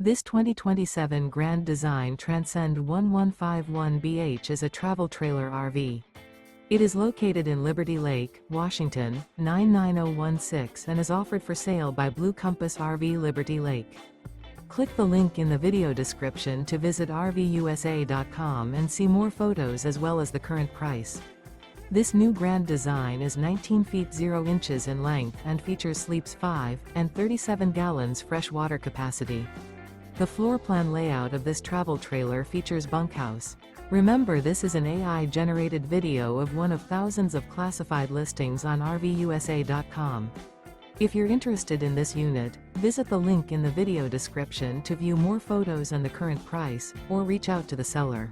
This 2027 Grand Design Transcend One 151BH is a travel trailer RV. It is located in Liberty Lake, Washington, 99016 and is offered for sale by Blue Compass RV Liberty Lake. Click the link in the video description to visit RVUSA.com and see more photos as well as the current price. This new Grand Design is 19 feet 0 inches in length and features sleeps 5 and 37 gallons fresh water capacity. The floor plan layout of this travel trailer features bunkhouse. Remember, this is an AI-generated video of one of thousands of classified listings on RVUSA.com. If you're interested in this unit, visit the link in the video description to view more photos and the current price, or reach out to the seller.